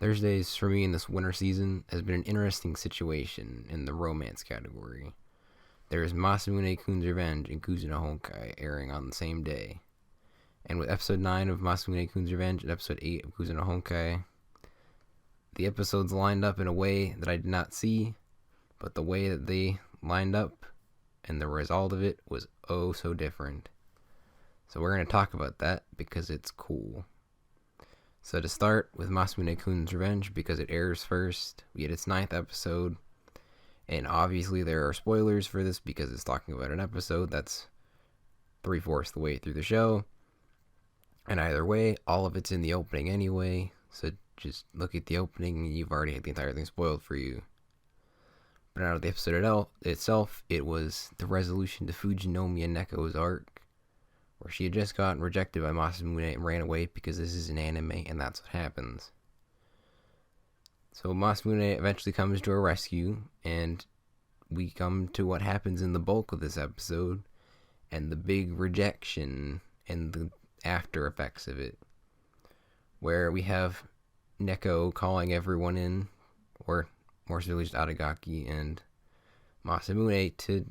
Thursdays for me in this winter season has been an interesting situation in the romance category. There is Masamune-kun's Revenge and Kuzu no Honkai airing on the same day. And with episode 9 of Masamune-kun's Revenge and episode 8 of Kuzu no Honkai, the episodes lined up in a way that I did not see, but the way that they lined up and the result of it was oh so different. So we're going to talk about that because it's cool. So to start with Masamune-kun's Revenge, because it airs first, we get its 9th episode, and obviously there are spoilers for this because it's talking about an episode that's 3/4 the way through the show. And either way, all of it's in the opening anyway, so just look at the opening and you've already had the entire thing spoiled for you. But out of the episode itself, it was the resolution to Fujinomiya Neko's arc, where she had just gotten rejected by Masamune and ran away because this is an anime and that's what happens. So Masamune eventually comes to her rescue, and we come to what happens in the bulk of this episode and the big rejection and the after effects of it, where we have Neko calling everyone in, or more specifically just Adagaki and Masamune, to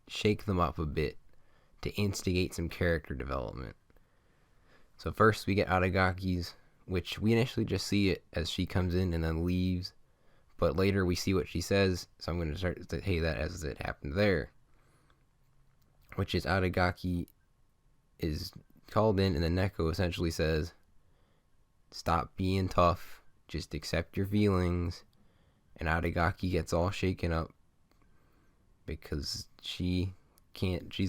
shake them up a bit, to instigate some character development. So first we get Adagaki's, which we initially just see it as she comes in and then leaves, but later we see what she says, so I'm going to start to say that as it happened there. Which is Adagaki is called in and then Neko essentially says, stop being tough, just accept your feelings, and Adagaki gets all shaken up because she's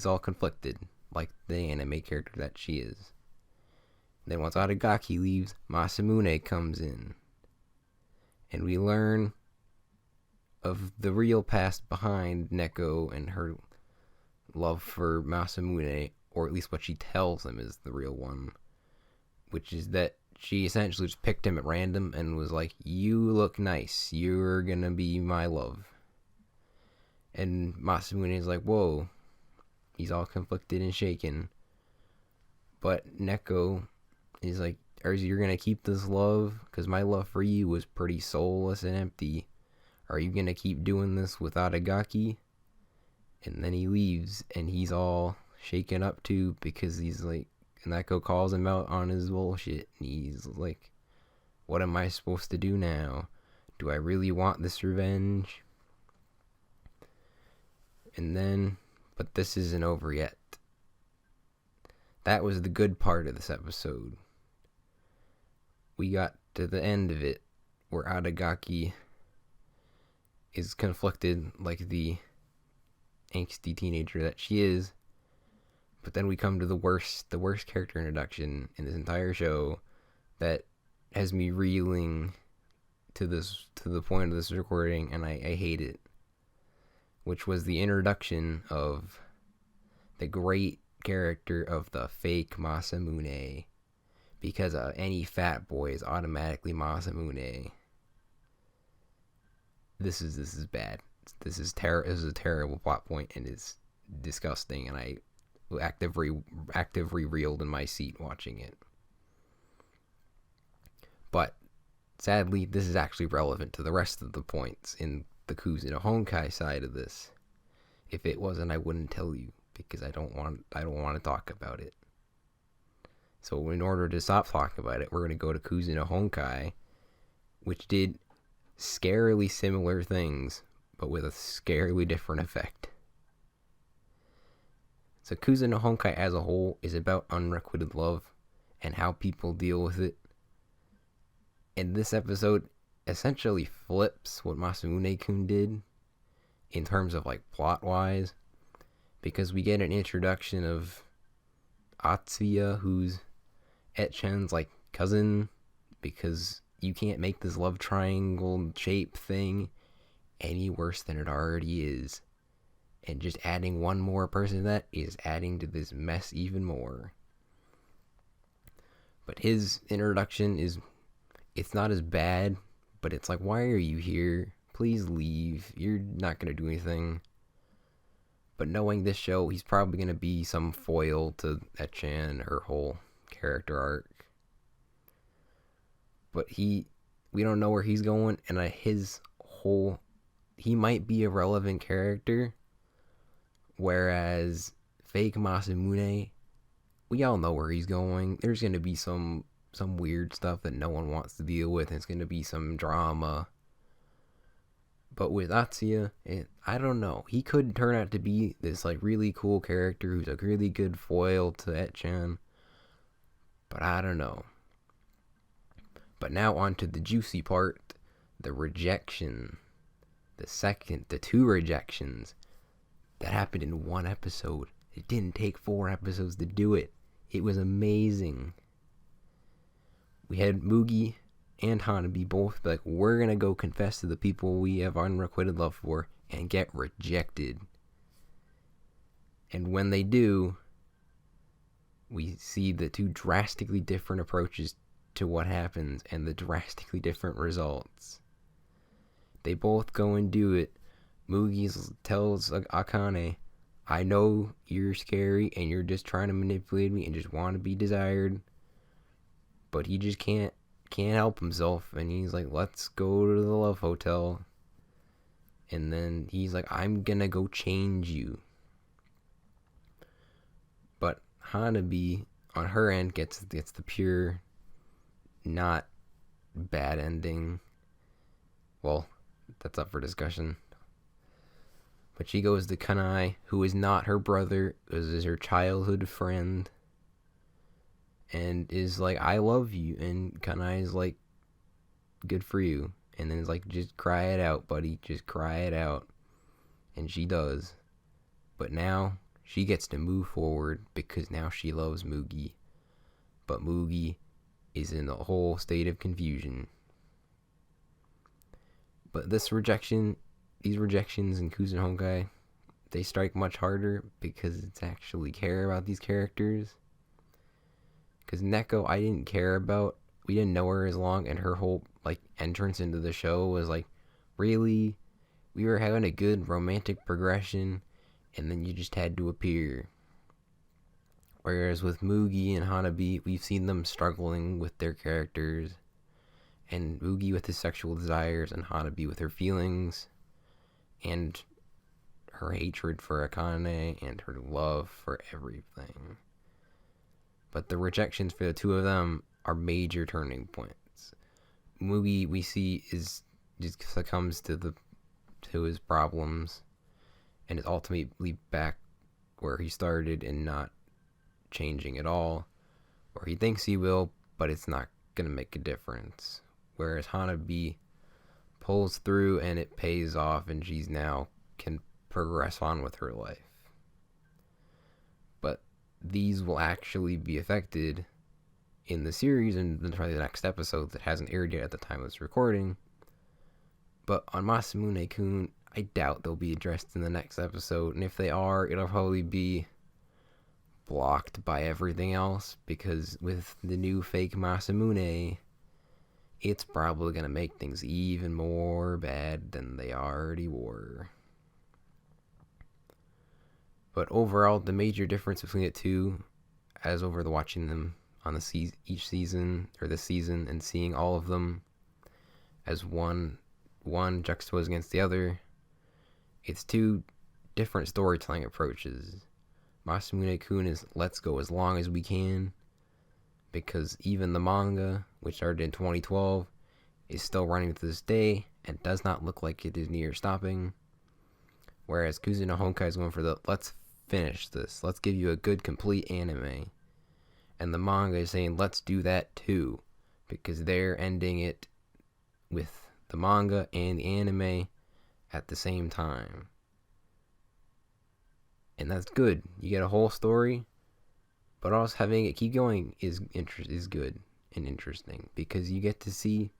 all conflicted, like the anime character that she is. Then once Adagaki leaves, Masamune comes in, and we learn of the real past behind Neko and her love for Masamune, or at least what she tells him is the real one, which is that she essentially just picked him at random and was like, you look nice, you're gonna be my love. And Masamune is like, whoa, he's all conflicted and shaken. But Neko is like, you're gonna keep this love? Because my love for you was pretty soulless and empty. Are you gonna keep doing this with Adagaki? And then he leaves, and he's all shaken up too, because he's like, Neko calls him out on his bullshit, and he's like, what am I supposed to do now? Do I really want this revenge? And then, but this isn't over yet. That was the good part of this episode. We got to the end of it, where Adagaki is conflicted like the angsty teenager that she is. But then we come to the worst character introduction in this entire show that has me reeling to the point of this recording, and I hate it. Which was the introduction of the great character of the fake Masamune, because any fat boy is automatically Masamune. This is bad. This is a terrible plot point, and it's disgusting, and I actively reeled in my seat watching it. But sadly, this is actually relevant to the rest of the points in the Kuzu no Honkai side of this. If it wasn't, I wouldn't tell you, because I don't want to talk about it. So in order to stop talking about it, we're going to go to Kuzu no Honkai, which did scarily similar things, but with a scarily different effect. So Kuzu no Honkai as a whole is about unrequited love and how people deal with it. And this episode essentially flips what Masamune-kun did in terms of like plot-wise, because we get an introduction of Atsuya, who's Etchen's like cousin, because you can't make this love triangle shape thing any worse than it already is. And just adding one more person to that is adding to this mess even more. But his introduction it's not as bad, but it's like, why are you here? Please leave. You're not going to do anything. But knowing this show, he's probably going to be some foil to Etchen, her whole character arc. But he we don't know where he's going, and he might be a relevant character, whereas fake Masamune, we all know where he's going. There's gonna be some weird stuff that no one wants to deal with, and it's gonna be some drama. But with Atsuya, I don't know. He could turn out to be this like really cool character who's a really good foil to Etchan. But I don't know. But now on to the juicy part, the rejection. The two rejections that happened in one episode. It didn't take 4 episodes to do it. It was amazing. We had Mugi and Hanabi both be like, we're gonna go confess to the people we have unrequited love for and get rejected. And when they do, we see the two drastically different approaches to what happens and the drastically different results. They both go and do it. Mugi tells Akane, I know you're scary and you're just trying to manipulate me and just want to be desired. But he just can't help himself. And he's like, let's go to the love hotel. And then he's like, I'm gonna go change you. But Hanabi, on her end, gets the pure, not bad ending. Well, that's up for discussion. But she goes to Kanai, who is not her brother, is her childhood friend, and is like, I love you. And Kanai is like, good for you. And then it's like, just cry it out, buddy. Just cry it out. And she does. But now she gets to move forward because now she loves Mugi. But Mugi is in a whole state of confusion. But these rejections in Kuzu and Honkai, they strike much harder because it's actually care about these characters. Because Neko, I didn't care about. We didn't know her as long, and her whole like entrance into the show was like, really? We were having a good romantic progression, and then you just had to appear. Whereas with Mugi and Hanabi, we've seen them struggling with their characters, and Mugi with his sexual desires, and Hanabi with her feelings, and her hatred for Akane, and her love for everything. But the rejections for the two of them are major turning points. Mugi, we see, is just succumbs to his problems, and is ultimately back where he started and not changing at all. Or he thinks he will, but it's not gonna make a difference. Whereas Hanabi pulls through and it pays off, and she's now can progress on with her life. But these will actually be affected in the series and then probably the next episode that hasn't aired yet at the time of this recording. But on Masamune-kun, I doubt they'll be addressed in the next episode, and if they are, it'll probably be blocked by everything else, because with the new fake Masamune, it's probably going to make things even more bad than they already were. But overall, the major difference between the two, as over the watching them on each season, or this season, and seeing all of them as one juxtaposed against the other, it's two different storytelling approaches. Masamune-kun is let's go as long as we can, because even the manga, which started in 2012, is still running to this day and does not look like it is near stopping. Whereas Kuzu no Honkai is going for the let's finish this, let's give you a good complete anime. And the manga is saying let's do that too, because they're ending it with the manga and the anime at the same time. And that's good. You get a whole story, but also having it keep going is good and interesting, because you get to see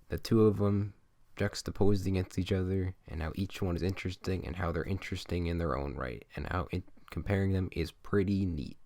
the two of them juxtaposed against each other, and how each one is interesting, and how they're interesting in their own right, and how comparing them is pretty neat.